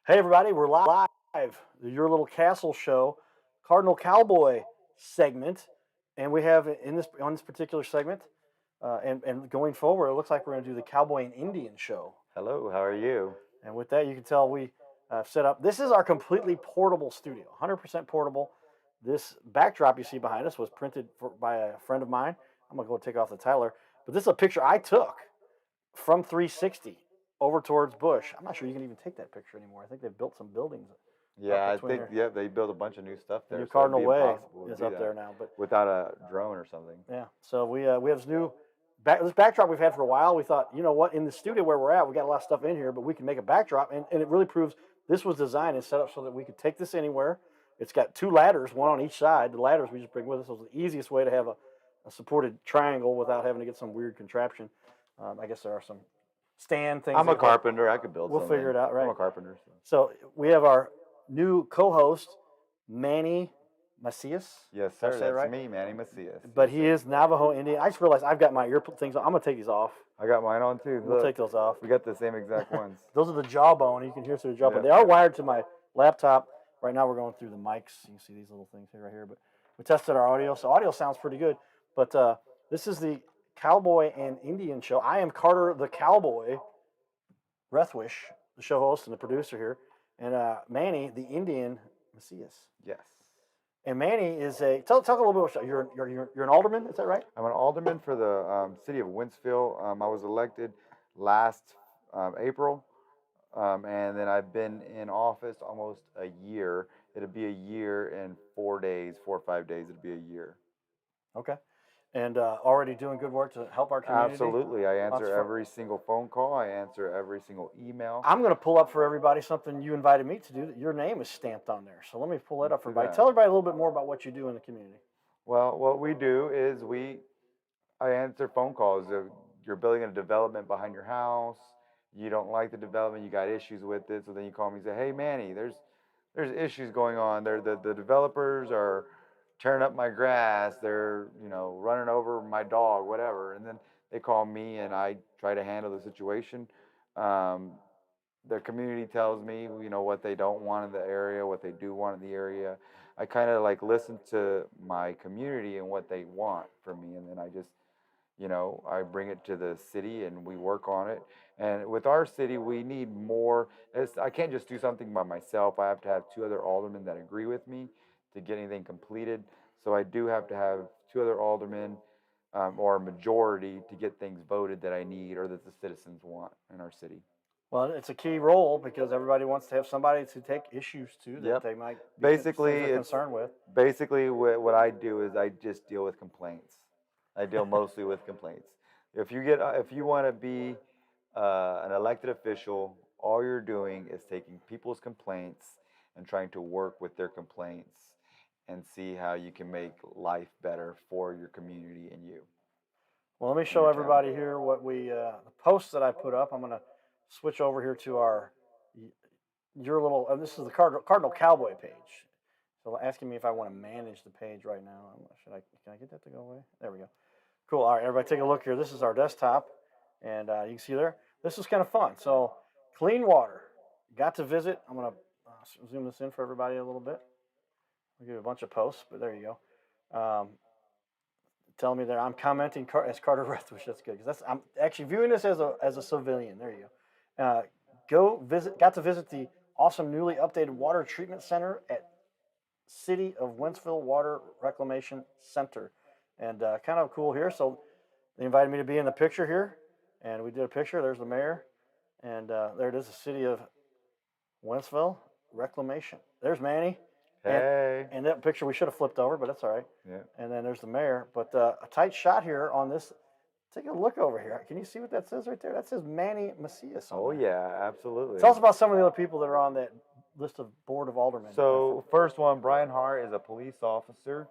Hey everybody, we're live. Your little castle show, Cardinal Cowboy segment, and we have in this on this particular segment, and going forward, it looks like we're going to do the Cowboy and Indian show. Hello, how are you? And with that, you can tell we set up. This is our completely portable studio, 100% portable. This backdrop you see behind us was printed by a friend of mine. I'm gonna go take off the Tyler, but this is a picture I took from 360 over towards Bush. I'm not sure you can even take that picture anymore. I think they've built some buildings Yeah, up I between think there. they built a bunch of new stuff The there, new so it'd Cardinal be Way impossible to is do up there that now, but without a drone or something. yeah. So we have this new this backdrop we've had for a while. We thought, you know what, in the studio where we're at, we got a lot of stuff in here, but we can make a backdrop, and it really proves this was designed and set up so that we could take this anywhere. It's got two ladders, one on each side. The ladders we just bring with us. So it's the easiest way to have a supported triangle without having to get some weird contraption. I guess there are some stand things. I'm a carpenter. I could build We'll something. figure it out, right? I'm a carpenter. So we have our new co-host, Manny Macias. Yes, Did I sir. say it That's right? me, Manny Macias. But he is Navajo Indian. I just realized I've got my ear things on. I'm gonna take these off. I got mine on too. We'll Look, take those off. we got the same exact ones. Those are the jawbone. You can hear through the jawbone. Yeah. They are wired to my laptop. Right now we're going through the mics. You can see these little things here, right here. But we tested our audio, so audio sounds pretty good. But this is the Cowboy and Indian show. I am Carter the Cowboy Rethwish, the show host and the producer here, and Manny the Indian Macias. Yes. And Manny is a talk a little bit about you're an alderman, is that right? I'm an alderman for the city of Wentzville. I was elected last April, and then I've been in office almost a year. It'll be a year in 4 days, 4 or 5 days. It'll be a year. Okay. And already doing good work to help our community. Absolutely. I answer every single phone call. I answer every single email. I'm going to pull up for everybody something you invited me to do. Your name is stamped on there. So let me pull that up for everybody. Tell everybody a little bit more about what you do in the community. Well, what we do is I answer phone calls. You're building a development behind your house. You don't like the development. You got issues with it. So then you call me and say, hey, Manny, there's issues going on. The developers are tearing up my grass. They're, running over my dog, whatever. And then they call me and I try to handle the situation. The community tells me, what they don't want in the area, what they do want in the area. I kind of like listen to my community and what they want from me. And then I just, I bring it to the city and we work on it. And with our city, we need more. I can't just do something by myself. I have to have two other aldermen that agree with me to get anything completed. So I do have to have two other aldermen or a majority to get things voted that I need or that the citizens want in our city. Well, it's a key role because everybody wants to have somebody to take issues to that they might be concerned with. Basically, what I do is I just deal with complaints. I deal mostly with complaints. If you want to be an elected official, all you're doing is taking people's complaints and trying to work with their complaints and see how you can make life better for your community and you. Well, let me show everybody here what the posts that I put up. I'm going to switch over here to your little, this is the Cardinal Cowboy page. So asking me if I want to manage the page right now. Can I get that to go away? There we go. Cool. All right, everybody take a look here. This is our desktop, and you can see there. This is kind of fun. So clean water. Got to visit. I'm going to zoom this in for everybody a little bit. I'll give you a bunch of posts, but there you go. Telling me there I'm commenting as Carter Rethwish. That's good because I'm actually viewing this as a civilian. There you go. Got to visit the awesome newly updated water treatment center at City of Wentzville Water Reclamation Center, and kind of cool here. So they invited me to be in the picture here, and we did a picture. There's the mayor, and there it is, the City of Wentzville Reclamation. There's Manny. Hey. And that picture we should have flipped over, but that's all right. Yeah. And then there's the mayor. But a tight shot here on this. Take a look over here. Can you see what that says right there? That says Manny Macias. Oh, yeah, absolutely. Tell us about some of the other people that are on that list of board of aldermen. So first one, Brian Hart is a police officer.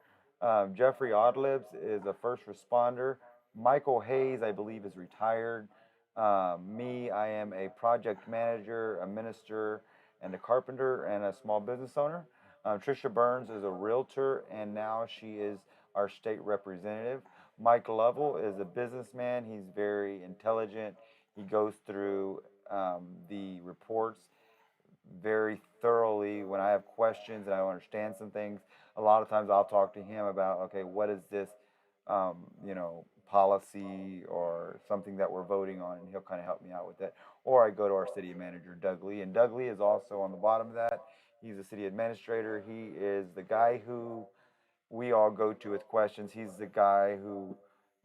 Jeffrey Odlibs is a first responder. Michael Hayes, I believe, is retired. Me, I am a project manager, a minister, and a carpenter, and a small business owner. Trisha Burns is a realtor, and now she is our state representative. Mike Lovell is a businessman. He's very intelligent. He goes through the reports very thoroughly when I have questions and I don't understand some things. A lot of times I'll talk to him about, okay, what is this, policy or something that we're voting on, and he'll kind of help me out with that. Or I go to our city manager, Doug Lee, and Doug Lee is also on the bottom of that. He's the city administrator. He is the guy who we all go to with questions. He's the guy who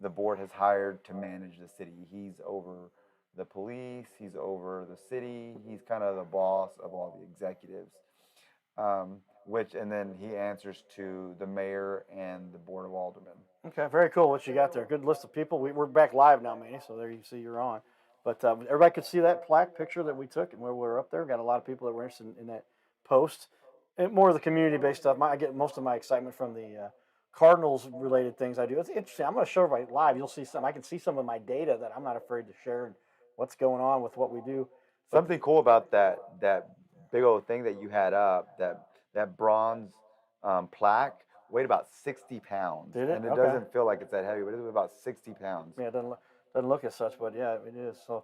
the board has hired to manage the city. He's over the police, he's over the city, he's kind of the boss of all the executives. And then he answers to the mayor and the board of aldermen. Okay, very cool what you got there. Good list of people. We're back live now, Manny, so there you see you're on. But everybody could see that plaque picture that we took and where we were up there. Got a lot of people that were interested in that post. And more of the community-based stuff. I get most of my excitement from the Cardinals-related things I do. It's interesting. I'm going to show everybody live. You'll see some. I can see some of my data that I'm not afraid to share and what's going on with what we do. But Something cool about that big old thing that you had up, that bronze plaque weighed about 60 pounds, did it? and it Okay. doesn't feel like it's that heavy, but it was about 60 pounds. Yeah, it doesn't look as such, but yeah, it is. So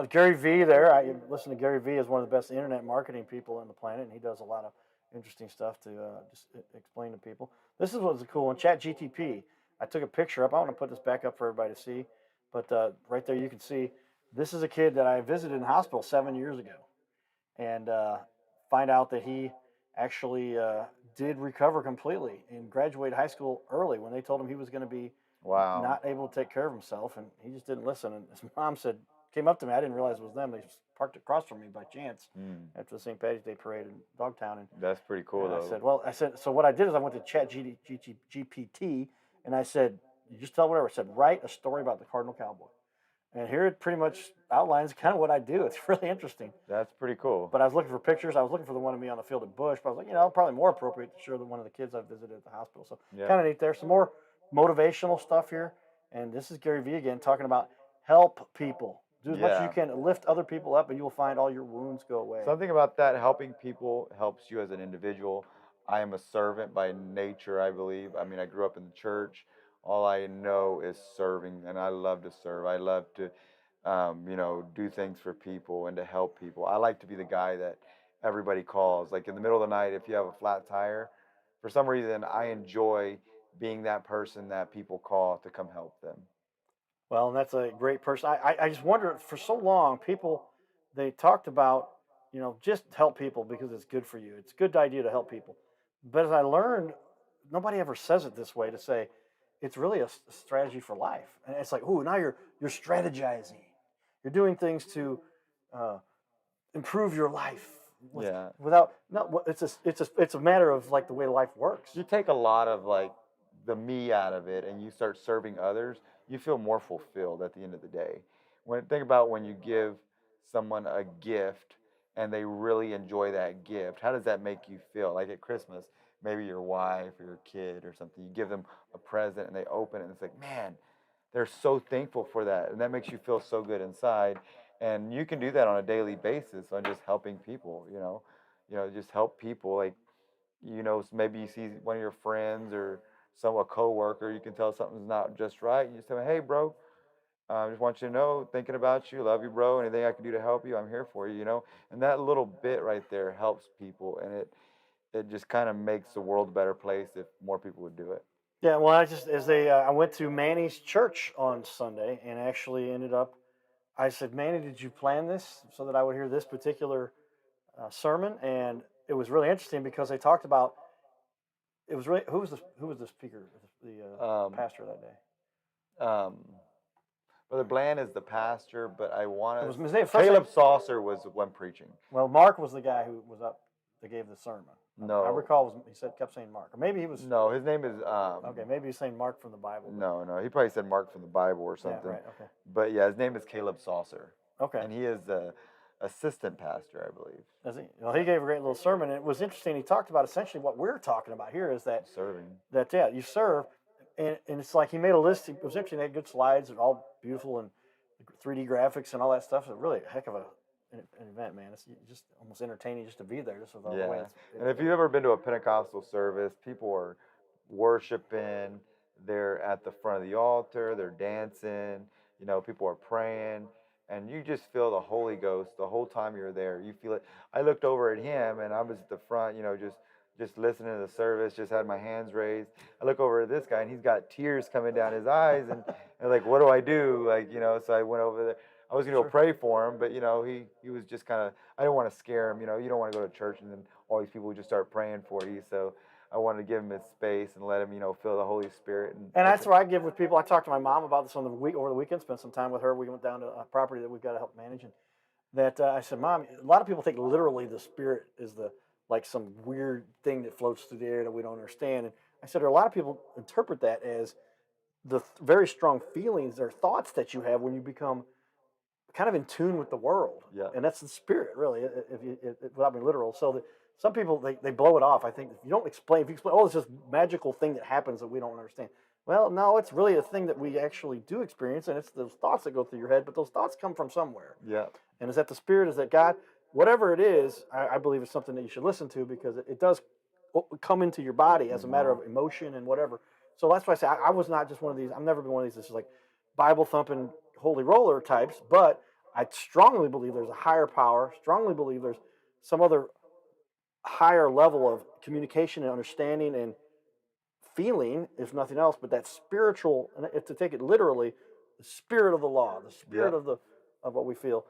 Gary V there. I listen to Gary V is one of the best internet marketing people on the planet, and he does a lot of interesting stuff to just explain to people. This is what's cool one. Chat GTP. I took a picture up. I want to put this back up for everybody to see, but right there you can see this is a kid that I visited in the hospital 7 years ago, and find out that he actually did recover completely and graduated high school early when they told him he was going to be Wow. not able to take care of himself, and he just didn't listen. And his mom came up to me. I didn't realize it was them. They just parked across from me by chance after the St. Patty's Day parade in Dogtown. And That's pretty cool, though. I said, so what I did is I went to Chat GPT, and I said, you just tell whatever. I said, write a story about the Cardinal Cowboy. And here it pretty much outlines kind of what I do. It's really interesting. That's pretty cool. But I was looking for pictures. I was looking for the one of me on the field at Bush. But I was like, probably more appropriate to show one of the kids I visited at the hospital. So kind of neat there. Some more motivational stuff here. And this is Gary V again talking about help people. Do as much as you can to lift other people up, and you will find all your wounds go away. Something about that helping people helps you as an individual. I am a servant by nature, I believe. I mean, I grew up in the church. All I know is serving, and I love to serve. I love to, do things for people and to help people. I like to be the guy that everybody calls. Like in the middle of the night, if you have a flat tire, for some reason, I enjoy being that person that people call to come help them. Well, and that's a great person. I just wonder for so long, people, they talked about, just help people because it's good for you. It's a good idea to help people. But as I learned, nobody ever says it this way to say it's really a strategy for life. And it's like, ooh, now you're strategizing. You're doing things to uh, improve your life without no. It's a matter of like the way life works. You take a lot of like the me out of it and you start serving others, you feel more fulfilled at the end of the day. Think about when you give someone a gift and they really enjoy that gift, how does that make you feel? Like at Christmas, maybe your wife or your kid or something, you give them a present and they open it and it's like, man, they're so thankful for that, and that makes you feel so good inside. And you can do that on a daily basis on just helping people. Just help people. Like, maybe you see one of your friends or a coworker, you can tell something's not just right. You just tell them, hey, bro, I just want you to know, thinking about you, love you, bro. Anything I can do to help you, I'm here for you. And that little bit right there helps people, and it just kind of makes the world a better place if more people would do it. Yeah, well, I went to Manny's church on Sunday and actually ended up. I said, Manny, did you plan this so that I would hear this particular sermon? And it was really interesting because they talked about. It was really who was the speaker, the pastor that day. Um, Brother Bland is the pastor, but I want to. Caleb Saucer was the one preaching. Well, Mark was the guy who was up that gave the sermon. No, I recall kept saying Mark, or maybe he was. No, his name is. Okay, maybe he's saying Mark from the Bible. No, he probably said Mark from the Bible or something. Yeah, right. Okay. But yeah, his name is Caleb Saucer. Okay. And he is the assistant pastor, I believe. Is he? Well, he gave a great little sermon, and it was interesting. He talked about essentially what we're talking about here is that serving. You serve, and it's like he made a list. It was interesting. They had good slides and all beautiful and 3D graphics and all that stuff. It's really a heck of an event, man. It's just almost entertaining just to be there. Just with all the way and if you've ever been to a Pentecostal service, people are worshiping. They're at the front of the altar. They're dancing. People are praying. and you just feel the Holy Ghost the whole time you're there. You feel it. I looked over at him, and I was at the front, just listening to the service, just had my hands raised. I look over at this guy, and he's got tears coming down his eyes, and like, what do I do? Like, so I went over there. I was gonna go Sure. pray for him, but he was just kind of. I didn't want to scare him. You don't want to go to church and then all these people would just start praying for you. So I wanted to give him his space and let him, feel the Holy Spirit. And that's what I give with people. I talked to my mom about this on the week over the weekend. Spent some time with her. We went down to a property that we've got to help manage, and that I said, Mom, a lot of people think literally the spirit is like some weird thing that floats through the air that we don't understand. And I said, a lot of people interpret that as the very strong feelings or thoughts that you have when you become kind of in tune with the world. Yeah. And that's the spirit, really, without being literal. So that some people, they blow it off. I think if you don't explain, if you explain, oh, it's just magical thing that happens that we don't understand. Well, no, it's really a thing that we actually do experience, and it's those thoughts that go through your head, but those thoughts come from somewhere. Yeah. And is that the spirit? Is that God? Whatever it is, I believe it's something that you should listen to because it does come into your body as a matter of emotion and whatever. So that's why I say I was not just one of these. I've never been one of these. This is like Bible thumping, holy roller types. But I strongly believe there's a higher power. Strongly believe there's some other higher level of communication and understanding and feeling, if nothing else. But that spiritual, and if to take it literally, the spirit of the law, the spirit of what we feel.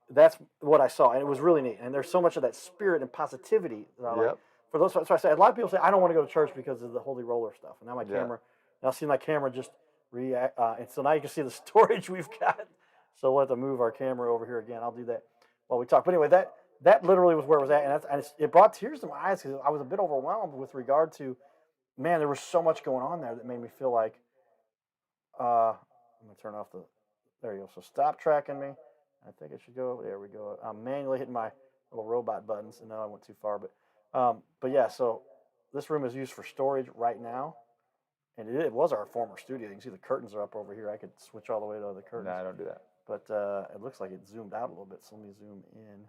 That's what I saw, and it was really neat. And there's so much of that spirit and positivity that I like. For those, so I say a lot of people say I don't want to go to church because of the holy roller stuff. And now my camera, now see my camera just react, and so now you can see the storage we've got. So we'll have to move our camera over here again. I'll do that while we talk. But anyway, that literally was where it was at, and it brought tears to my eyes because I was a bit overwhelmed with regard to, man, there was so much going on there that made me feel like, I'm gonna turn off the, there you go. So stop tracking me. I think it should go. There we go. I'm manually hitting my little robot buttons, and now I went too far. But yeah. So this room is used for storage right now, and it was our former studio. You can see the curtains are up over here. I could switch all the way to the curtains. No, I don't do that. But it looks like it zoomed out a little bit. So let me zoom in,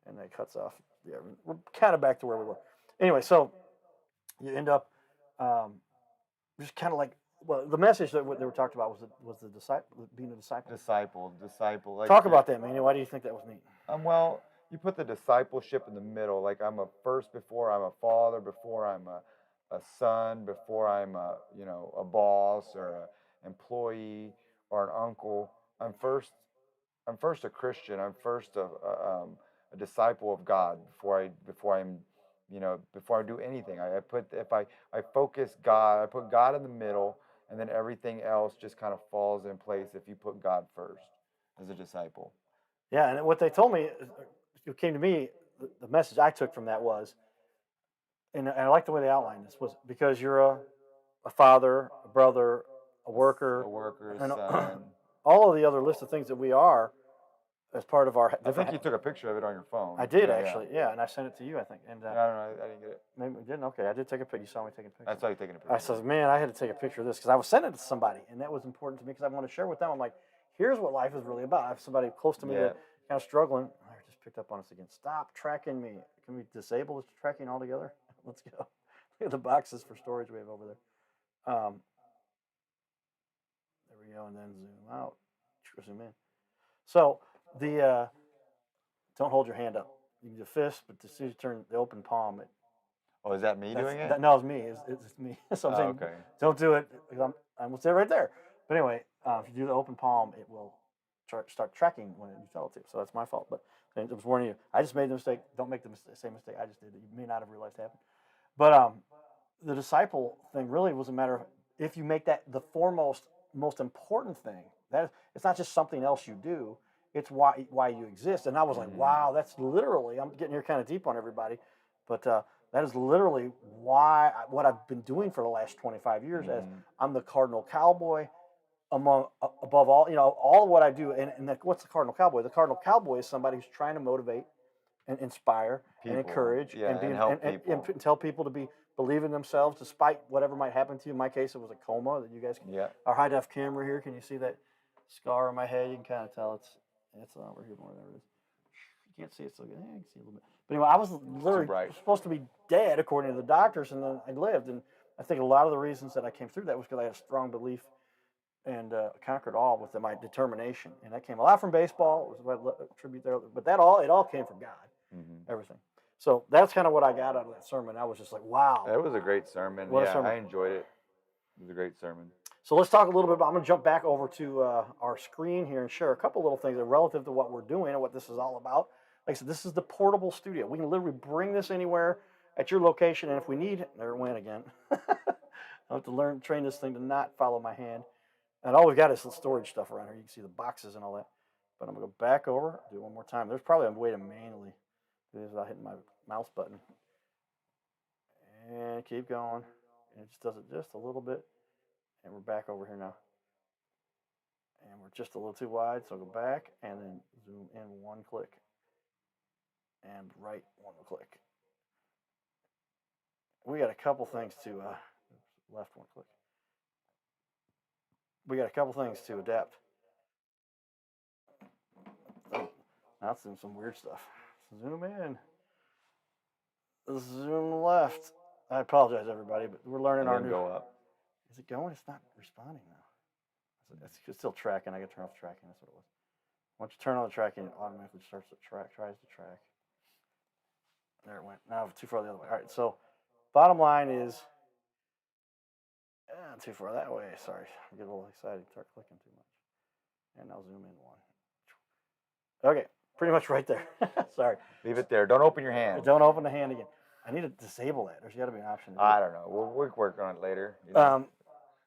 and that cuts off. Yeah, we're kind of back to where we were. Anyway, so you end up just kind of like. Well, the message that they were talked about was the disciple, being a disciple. Disciple. Like, talk about that, man. Why do you think that was neat? Well, you put the discipleship in the middle. Like I'm a first before I'm a father, before I'm a son, before I'm a boss or an employee or an uncle. I'm first a Christian. I'm first a disciple of God before I do anything. I focus God. I put God in the middle, and then everything else just kind of falls in place if you put God first as a disciple. Yeah, and what they told me, it came to me, the message I took from that was, and I like the way they outlined this, was because you're a father, a brother, a worker, and son. all of the other list of things that we are as part of our. I think you took a picture of it on your phone. I did actually, yeah, and I sent it to you, I think. And I don't know, I didn't get it. Maybe you didn't. Okay, I did take a picture. You saw me taking a picture. I saw you taking a picture. I said, man, I had to take a picture of this because I was sending it to somebody, and that was important to me because I want to share with them. I'm like, here's what life is really about. I have somebody close to me that kind of struggling. I just picked up on us again. Stop tracking me. Can we disable this tracking altogether? Let's go. Look at the boxes for storage we have over there. There we go, and then zoom out. Zoom in. So the don't hold your hand up. You can do a fist, but as soon as you turn the open palm, oh, is that me doing it? No, it's me. It's me. So I'm saying, okay. Don't do it. I'm gonna say it right there. But anyway, if you do the open palm, it will start tracking when you tell it to. So that's my fault. But I was warning you. I just made the mistake. Don't make the same mistake I just did. You may not have realized happened. But the disciple thing really was a matter of if you make that the foremost, most important thing. That it's not just something else you do. It's why you exist. And I was like, wow, that's literally. I'm getting here kind of deep on everybody, but that is literally what I've been doing for the last 25 years. As I'm the Cardinal Cowboy, above all, all of what I do. And what's the Cardinal Cowboy? The Cardinal Cowboy is somebody who's trying to motivate and inspire people, and encourage and tell people to believe in themselves despite whatever might happen to you. In my case, it was a coma that you guys can. Yeah. Our high def camera here. Can you see that scar on my head? You can kind of tell it's over here more. There it is. You can't see it so good. I can see a little bit. But anyway, I was literally supposed to be dead according to the doctors, and then I lived. And I think a lot of the reasons that I came through that was because I had a strong belief and conquered all with my determination. And that came a lot from baseball. It was a tribute there, but it all came from God, Mm-hmm. everything. So that's kind of what I got out of that sermon. I was just like, wow, That was a great sermon. what a Yeah, sermon. I enjoyed it. It was a great sermon. So let's talk a little bit about, I'm going to jump back over to our screen here and share a couple little things that are relative to what we're doing and what this is all about. Like I said, this is the portable studio. We can literally bring this anywhere at your location, and if we need, there it went again. I have to train this thing to not follow my hand. And all we've got is some storage stuff around here. You can see the boxes and all that. But I'm going to go back over, do it one more time. There's probably a way to manually do this without hitting my mouse button. And keep going. And it just does it just a little bit. And we're back over here now. And we're just a little too wide, so go back and then zoom in one click. And right one click. We got a couple things to, left one click. We got a couple things to adapt. Oh, that's some weird stuff. Zoom in. Zoom left. I apologize, everybody, but we're learning our new. Go up. Is it going? It's not responding now. It's still tracking. I got to turn off the tracking. That's what it was. Once you turn on the tracking, it automatically tries to track. There it went. Now too far the other way. All right. So, bottom line is, too far that way. Sorry, I get a little excited. Start clicking too much. And I'll zoom in one. Okay, pretty much right there. Sorry. Leave it there. Don't open your hand. Don't open the hand again. I need to disable that. There's got to be an option. I don't know. We'll work on it later.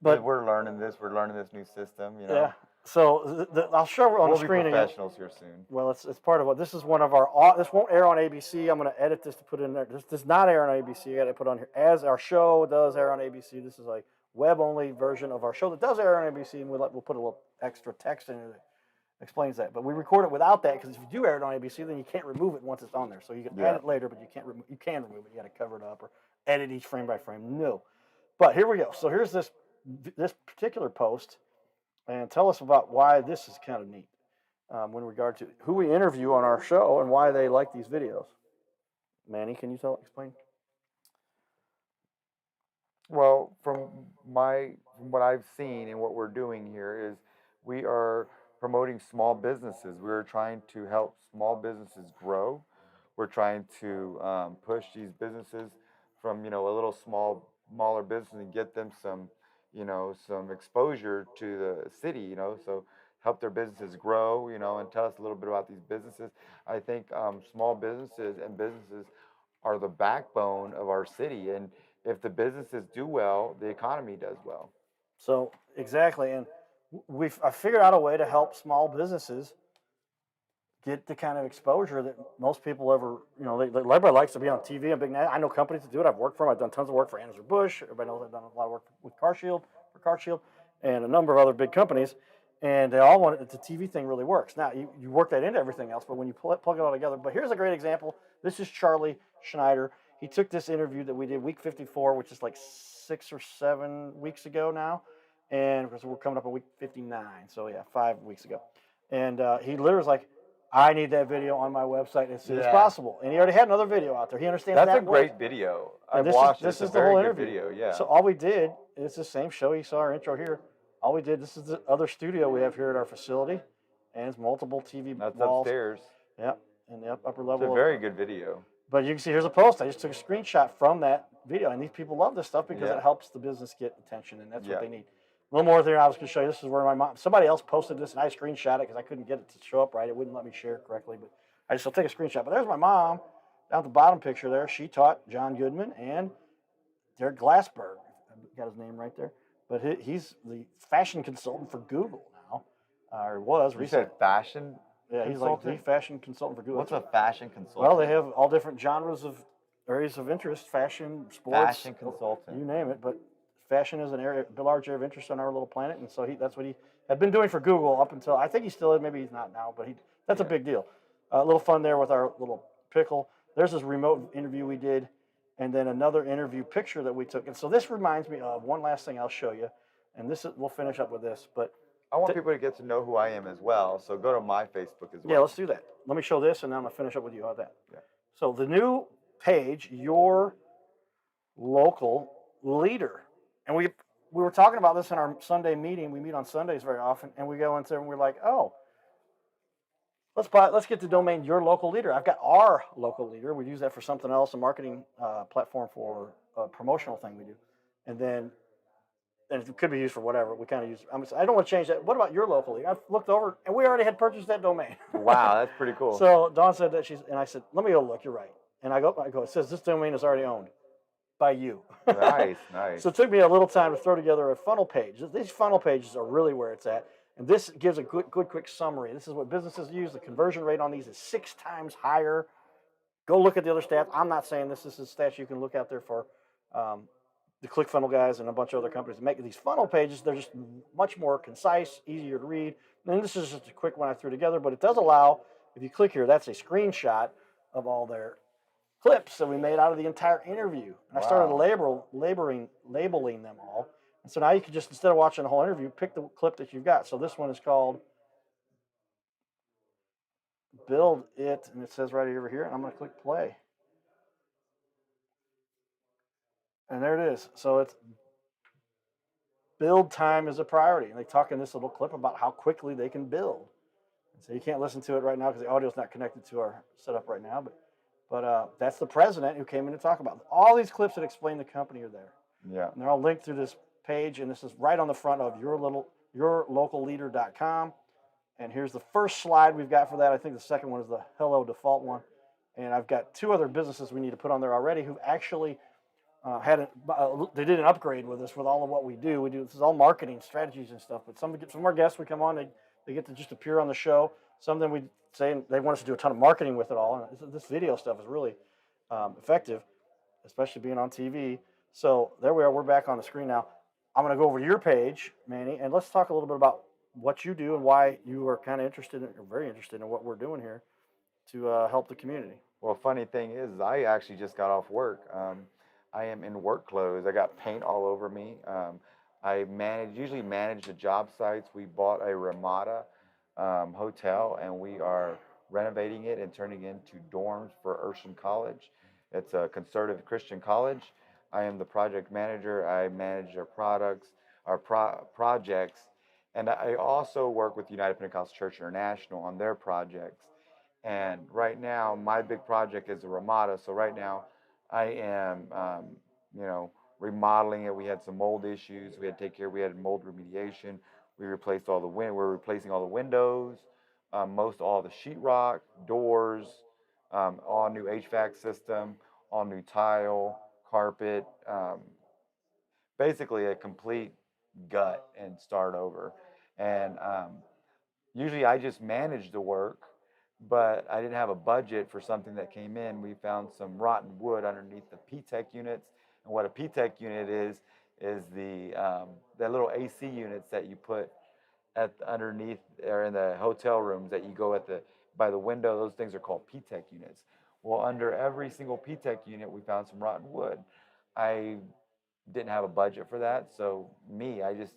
But we're learning this. We're learning this new system. Yeah. So I'll show on the screen again. We'll be professionals here soon. Well, it's part of what this is. One of our. This won't air on ABC. I'm going to edit this to put it in there. This does not air on ABC. You got to put on here as our show does air on ABC. This is like web only version of our show that does air on ABC, and we'll put a little extra text in it that explains that. But we record it without that because if you do air it on ABC, then you can't remove it once it's on there. So you can add it later, but you can't remove. You can remove it. You got to cover it up or edit each frame by frame. No. But here we go. So here's this particular post, and tell us about why this is kind of neat in regard to who we interview on our show and why they like these videos. Manny, can you explain? Well, from what I've seen and what we're doing here is we are promoting small businesses. We're trying to help small businesses grow. We're trying to push these businesses from a little smaller business and get them some exposure to the city, so help their businesses grow, and tell us a little bit about these businesses. I think small businesses and businesses are the backbone of our city, and if the businesses do well, the economy does well. So exactly, and I figured out a way to help small businesses get the kind of exposure that most people ever, everybody likes to be on TV and big. I know companies that do it. I've worked for them. I've done tons of work for Anheuser-Busch. Everybody knows I've done a lot of work with CarShield, and a number of other big companies. And they all want it. The TV thing really works. Now, you work that into everything else, but when you plug it all together. But here's a great example. This is Charlie Schneider. He took this interview that we did week 54, which is like 6 or 7 weeks ago now. And because we're coming up on week 59. So, yeah, 5 weeks ago. And he literally was like, I need that video on my website as soon as possible. And he already had another video out there. He understands that. That's a great video. I've watched it. This is the whole interview. Video, yeah. So all we did, it's the same show. You saw our intro here. All we did, this is the other studio we have here at our facility. And it's multiple TV walls. That's upstairs. Yep, in the upper level. It's a very good video. But you can see, here's a post. I just took a screenshot from that video. And these people love this stuff because it helps the business get attention. And that's what they need. A little more there. I was going to show you. This is where somebody else posted this, and I screenshot it because I couldn't get it to show up right. It wouldn't let me share it correctly, but I just will take a screenshot. But there's my mom down at the bottom picture there. She taught John Goodman and Derek Glassberg. I got his name right there. But he's the fashion consultant for Google now, or was recently. You said fashion? Yeah, he's like the fashion consultant for Google. What's a fashion consultant? Well, they have all different genres of areas of interest: fashion, sports, fashion consultant. You name it, but. Fashion is a large area of interest on our little planet, and so that's what he had been doing for Google up until, I think he still is, maybe he's not now, but that's a big deal. A little fun there with our little pickle. There's this remote interview we did, and then another interview picture that we took. And so this reminds me of one last thing I'll show you, and we'll finish up with this. But I want people to get to know who I am as well, so go to my Facebook as well. Yeah, let's do that. Let me show this, and then I'm going to finish up with you on that. Yeah. So the new page, Your Local Leader. And we were talking about this in our Sunday meeting. We meet on Sundays very often, and we go into and we're like, oh, let's get the domain your local leader. I've got our local leader. We use that for something else, a marketing platform for a promotional thing we do, and then and it could be used for whatever. We kind of use. I don't want to change that. What about your local leader? I've looked over, and we already had purchased that domain. Wow, that's pretty cool. So Dawn said that and I said, let me go look. You're right. And I go. It says this domain is already owned by you. Nice, nice. So it took me a little time to throw together a funnel page. These funnel pages are really where it's at. And this gives a good, quick summary. This is what businesses use. The conversion rate on these is 6 times higher. Go look at the other stats. I'm not saying this. This is stats you can look out there for the ClickFunnels guys and a bunch of other companies. Make these funnel pages. They're just much more concise, easier to read. And this is just a quick one I threw together, but it does allow, if you click here, that's a screenshot of all their clips that we made out of the entire interview. And I started labeling them all. And so now you can just, instead of watching the whole interview, pick the clip that you've got. So this one is called Build It, and it says right over here, and I'm going to click play. And there it is. So it's build time is a priority. And they talk in this little clip about how quickly they can build. And so you can't listen to it right now because the audio is not connected to our setup right now. But that's the president who came in to talk about it. All these clips that explain the company are there. Yeah. And they're all linked through this page, and this is right on the front of yourlocalleader.com. And here's the first slide we've got for that. I think the second one is the hello default one. And I've got 2 other businesses we need to put on there already who've actually they did an upgrade with us with all of what we do. This is all marketing strategies and stuff. But some of our guests we come on, they get to just appear on the show. Some of them we say they want us to do a ton of marketing with it all. And this video stuff is really effective, especially being on TV. So there we are. We're back on the screen now. I'm going to go over to your page, Manny, and let's talk a little bit about what you do and why you are kind of interested in, or very interested in what we're doing here to help the community. Well, funny thing is, I actually just got off work. I am in work clothes. I got paint all over me. I usually manage the job sites. We bought a Ramada hotel, and we are renovating it and turning it into dorms for Urshan College. It's a conservative Christian college. I am the project manager. I manage our products, our projects, and I also work with United Pentecostal Church International on their projects. And right now, my big project is the Ramada. So right now, I am, remodeling it. We had some mold issues. We had to take care. We had mold remediation. We replaced all the We're replacing all the windows, most all the sheetrock, doors, all new HVAC system, all new tile, carpet. Basically, a complete gut and start over. And usually, I just manage the work, but I didn't have a budget for something that came in. We found some rotten wood underneath the P-TEC units, and what a P-TEC unit is the little AC units that you put at underneath or in the hotel rooms that you go by the window. Those things are called P-TEC units. Well, under every single P-TEC unit, we found some rotten wood. I didn't have a budget for that, so I just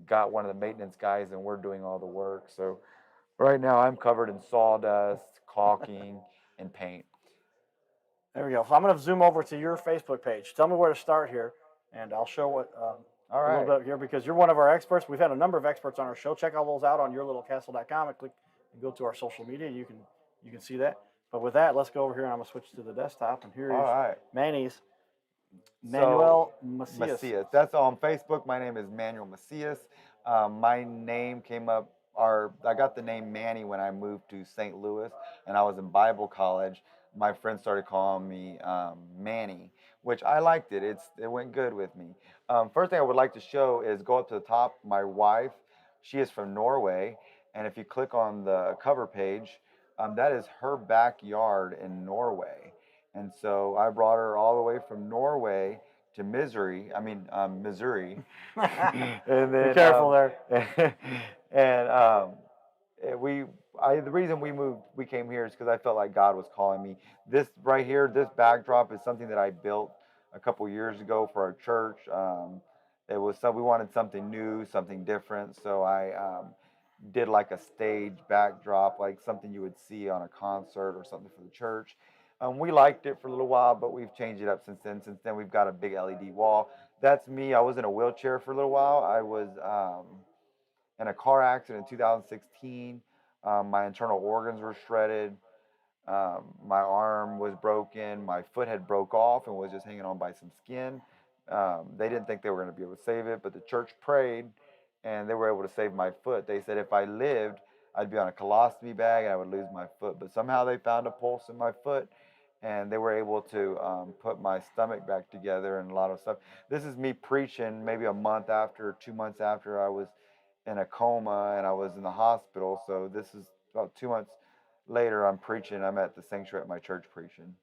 got one of the maintenance guys, and we're doing all the work. So right now, I'm covered in sawdust, caulking, and paint. There we go. So I'm going to zoom over to your Facebook page. Tell me where to start here, and I'll show what All right. a little bit here because you're one of our experts. We've had a number of experts on our show. Check all those out on yourlittlecastle.com and click and go to our social media. You can see that. But with that, let's go over here, and I'm going to switch to the desktop. And here is Manny's Manuel Macias. That's on Facebook. My name is Manuel Macias. My name came up. I got the name Manny when I moved to St. Louis, and I was in Bible college. My friends started calling me Manny, which I liked it. It went good with me. First thing I would like to show is go up to the top. My wife, she is from Norway, and if you click on the cover page, that is her backyard in Norway. And so I brought her all the way from Norway to Missouri. And then, Be careful there. And the reason we came here is because I felt like God was calling me. This right here, this backdrop is something that I built a couple years ago for our church. We wanted something new, something different. So I did like a stage backdrop, like something you would see on a concert or something for the church. We liked it for a little while, but we've changed it up since then. Since then, we've got a big LED wall. That's me. I was in a wheelchair for a little while. I was in a car accident in 2016. My internal organs were shredded. My arm was broken. My foot had broke off and was just hanging on by some skin. They didn't think they were going to be able to save it, but the church prayed, and they were able to save my foot. They said if I lived, I'd be on a colostomy bag and I would lose my foot. But somehow they found a pulse in my foot, and they were able to put my stomach back together and a lot of stuff. This is me preaching maybe a month after, 2 months after I was in a coma and I was in the hospital. So this is about 2 months later. I'm preaching. I'm at the sanctuary at my church preaching.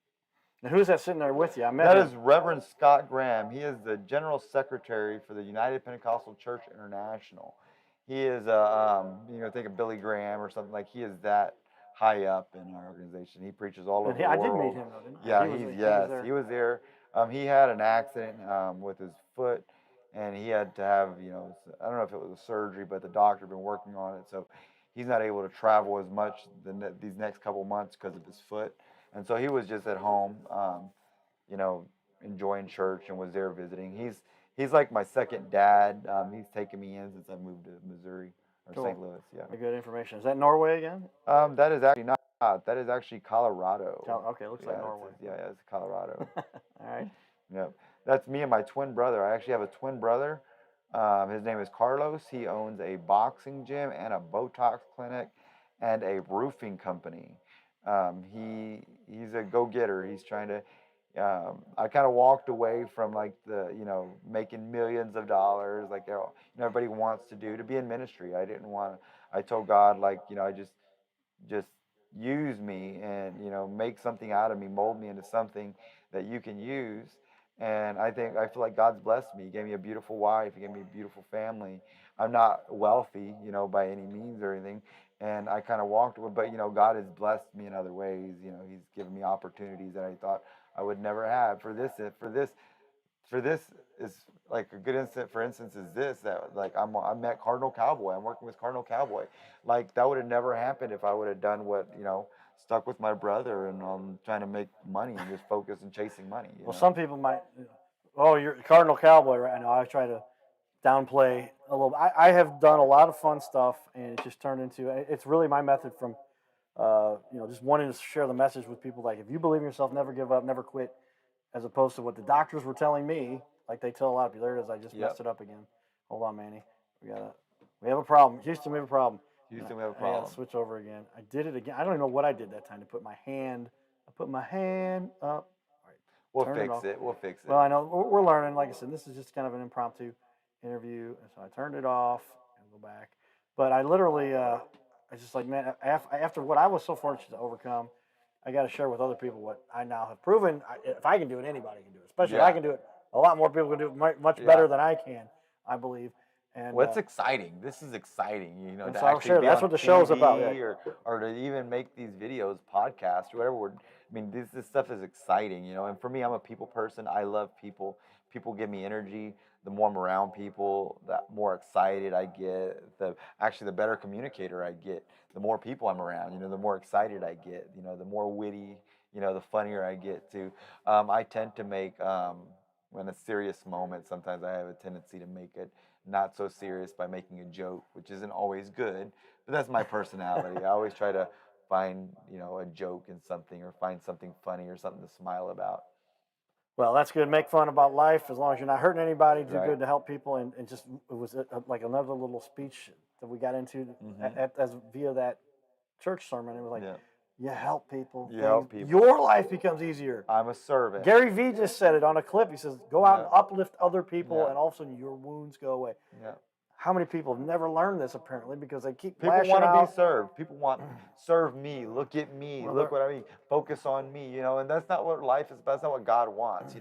And who's that sitting there with you? I met That him. is Reverend Scott Graham. He is the General Secretary for the United Pentecostal Church International. He is think of Billy Graham or something, like he is that high up in our organization. He preaches all over the I world. did meet him though, didn't I? Yeah, he was there. He had an accident with his foot, and he had to have, I don't know if it was a surgery, but the doctor had been working on it, so he's not able to travel as much these next couple months because of his foot, and so he was just at home, you know, enjoying church and was there visiting. He's like my second dad. He's taken me in since I moved to Missouri or Cool. St. Louis. Yeah. Good information. Is that Norway again? That is actually not. That is actually Colorado. Okay, looks like Norway. It's Colorado. All right. Yep. That's me and my twin brother. I actually have a twin brother. His name is Carlos. He owns a boxing gym and a Botox clinic and a roofing company. He's a go-getter. He's trying to. I kind of walked away from like making millions of dollars like everybody wants to do, to be in ministry. I didn't want. I told God, like, I just use me and make something out of me, mold me into something that you can use. And I feel like God's blessed me. He gave me a beautiful wife. He gave me a beautiful family. I'm not wealthy, by any means or anything. And I kind of walked away, but God has blessed me in other ways. He's given me opportunities that I thought I would never have. For this is like a good instance. For instance, is this that like I met Cardinal Cowboy. I'm working with Cardinal Cowboy. Like that would have never happened if I would have done what stuck with my brother and trying to make money and just focus on chasing money. Well, some people might. Oh, you're Cardinal Cowboy right now. I try to downplay a little. I have done a lot of fun stuff, and it just turned into. It's really my method from, just wanting to share the message with people. Like, if you believe in yourself, never give up, never quit. As opposed to what the doctors were telling me, like they tell a lot of people. There it is. I just messed it up again. Hold on, Manny. We have a problem. Houston, we have a problem. Houston, we have a problem. I got to switch over again. I did it again. I don't even know what I did that time to put my hand. I put my hand up. All right. We'll fix it. We'll fix it. Well, I know we're learning. Like I said, this is just kind of an impromptu interview, and so I turned it off and go back. But I literally, I just like, man, after what I was so fortunate to overcome, I got to share with other people what I now have proven. If I can do it, anybody can do it. Especially if I can do it, a lot more people can do it much better than I can, I believe. And it's exciting. This is exciting, to so actually be that's what the show's about. Yeah. Or to even make these videos, podcasts, whatever. This stuff is exciting, And for me, I'm a people person. I love people. People give me energy. The more I'm around people, the more excited I get. The better communicator I get. The more people I'm around, the more excited I get. The more witty, the funnier I get too. I tend to make when a serious moment, sometimes I have a tendency to make it not so serious by making a joke, which isn't always good, but that's my personality. I always try to find, a joke in something or find something funny or something to smile about. Well, that's good. Make fun about life as long as you're not hurting anybody. Do good to help people, and just it was like another little speech that we got into as via that church sermon. It was like, you help people. Your life becomes easier. I'm a servant. Gary Vee just said it on a clip. He says, go out and uplift other people, and all of a sudden your wounds go away. Yeah. How many people have never learned this, apparently, because they keep people want to be served. People want, serve me, look at me, look what I mean, focus on me, and that's not what life is about. That's not what God wants,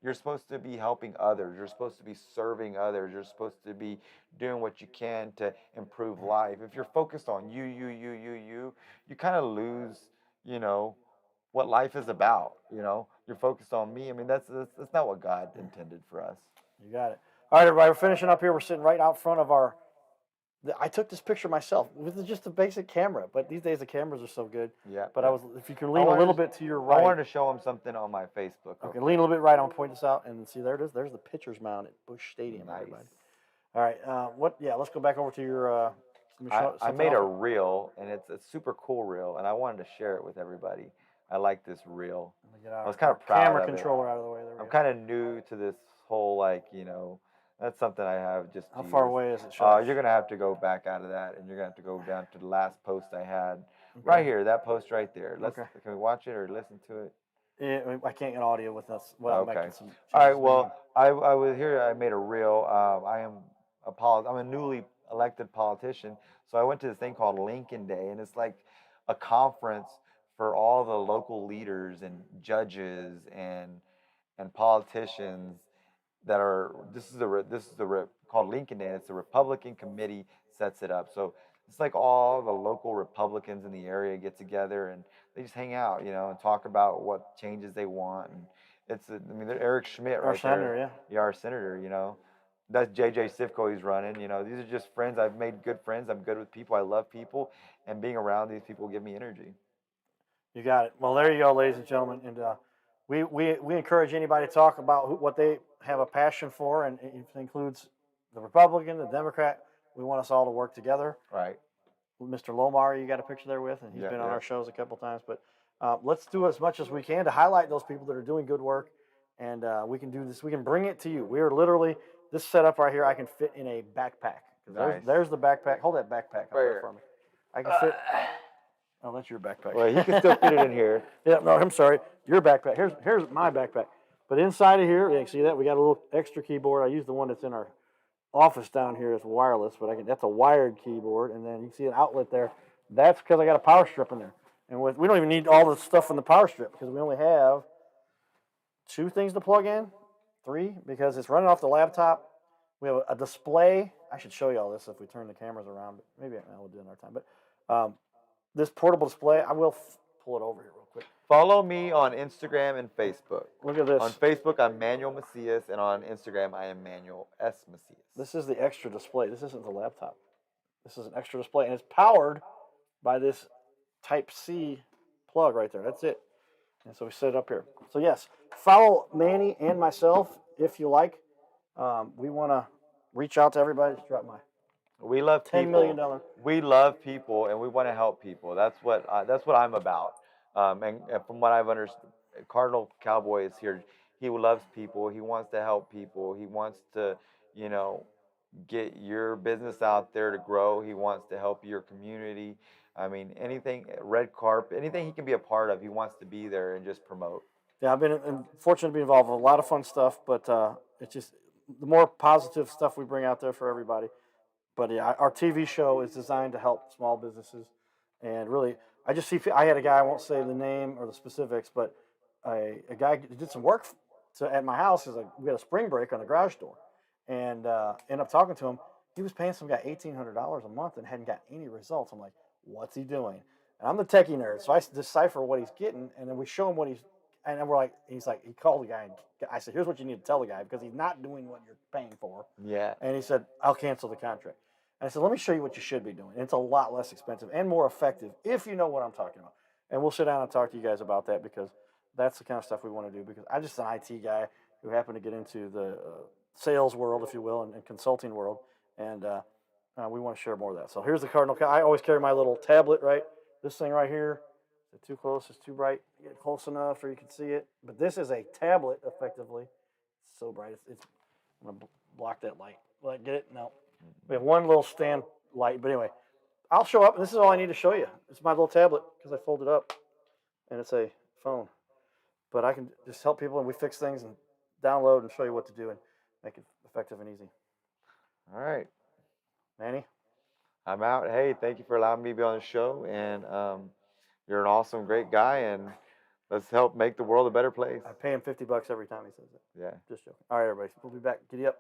You're supposed to be helping others. You're supposed to be serving others. You're supposed to be doing what you can to improve life. If you're focused on you kind of lose, what life is about, You're focused on me. That's not what God intended for us. You got it. All right, everybody, we're finishing up here. We're sitting right out front of I took this picture myself with just a basic camera, but these days the cameras are so good. Yeah. But if you can I lean a wanted little to, bit to your I right. wanted to show them something on my Facebook. Okay, lean a little bit right. I'm gonna point this out and see there it is. There's the pitcher's mound at Busch Stadium. Nice. Everybody. All right. What? Yeah. Let's go back over to your. Let me show I something made a else. reel, and it's a super cool reel, and I wanted to share it with everybody. I like this reel. Let me get I our was kind of proud camera of it. controller out of the way. There we I'm go. kind of new to this whole, like, that's something I have just How to far use. away is it? Show us? You're gonna have to go back out of that, and you're gonna have to go down to the last post I had, Okay. right here. That post right there. Okay. Can we watch it or listen to it? Yeah, I can't get audio with us without Okay. making some. All right. changes. Well, I was here. I made a reel. I'm a newly elected politician, so I went to this thing called Lincoln Day, and it's like a conference for all the local leaders and judges and politicians that are. Called Lincoln Day. It's the Republican committee sets it up. So it's like all the local Republicans in the area get together and they just hang out, and talk about what changes they want. And Eric Schmidt Our right senator, there. yeah. Yeah, our senator. That's JJ Sifko he's running. These are just friends. I've made good friends. I'm good with people. I love people, and being around these people give me energy. You got it. Well, there you go, ladies and gentlemen. And we encourage anybody to talk about what they have a passion for, and it includes the Republican, the Democrat. We want us all to work together. Right. Mr. Lomar, you got a picture there with, and he's Yeah, been on yeah. our shows a couple times. But let's do as much as we can to highlight those people that are doing good work, and we can do this. We can bring it to you. We are literally this setup right here. I can fit in a backpack. Nice. There's the backpack. Hold that backpack up there here. for me. I can fit. Oh, that's your backpack. Well, he can still fit it in here. Yeah, no, I'm sorry. Your backpack. Here's my backpack. But inside of here, you see that we got a little extra keyboard. I use the one that's in our office down here. It's wireless, but that's a wired keyboard. And then you see an outlet there. That's because I got a power strip in there. And we don't even need all the stuff in the power strip because we only have 2 things to plug in, 3 because it's running off the laptop. We have a display. I should show you all this if we turn the cameras around, but maybe we'll do it another time. But this portable display, I will pull it over here real quick. Follow me on Instagram and Facebook. Look at this. On Facebook, I'm Manuel Macias, and on Instagram, I am Manuel S. Macias. This is the extra display. This isn't the laptop. This is an extra display, and it's powered by this Type-C plug right there. That's it. And so we set it up here. So yes, follow Manny and myself if you like. We want to reach out to everybody. Just drop my We love people. $10 million. We love people, and we want to help people. That's what I'm about. And from what I've understood, Cardinal Cowboy is here. He loves people. He wants to help people. He wants to, get your business out there to grow. He wants to help your community. I mean, anything, red carpet, anything he can be a part of, he wants to be there and just promote. Yeah, I've been fortunate to be involved with a lot of fun stuff, but it's just the more positive stuff we bring out there for everybody. But yeah, our TV show is designed to help small businesses, and really, I had a guy, I won't say the name or the specifics, but a guy did some work at my house. We had a spring break on the garage door, and ended up talking to him. He was paying some guy $1,800 a month and hadn't got any results. I'm like, what's he doing? And I'm the techie nerd, so I decipher what he's getting, and then we show him what and then he called the guy, and I said, here's what you need to tell the guy because he's not doing what you're paying for. Yeah. And he said, I'll cancel the contract. And I said, let me show you what you should be doing. And it's a lot less expensive and more effective if you know what I'm talking about. And we'll sit down and talk to you guys about that because that's the kind of stuff we want to do. Because I'm just an IT guy who happened to get into the sales world, if you will, and consulting world. And we want to share more of that. So here's the Cardinal. I always carry my little tablet, right? This thing right here. Is it too close? It's too bright. Get it close enough so you can see it. But this is a tablet, effectively. It's so bright. I'm going to block that light. Will I get it? No. We have one little stand light. But anyway, I'll show up, and this is all I need to show you. It's my little tablet because I fold it up, and it's a phone. But I can just help people, and we fix things and download and show you what to do and make it effective and easy. All right. Manny? I'm out. Hey, thank you for allowing me to be on the show. And you're an awesome, great guy. And let's help make the world a better place. I pay him $50 every time he says it. Yeah. Just joking. All right, everybody. We'll be back. Giddy up.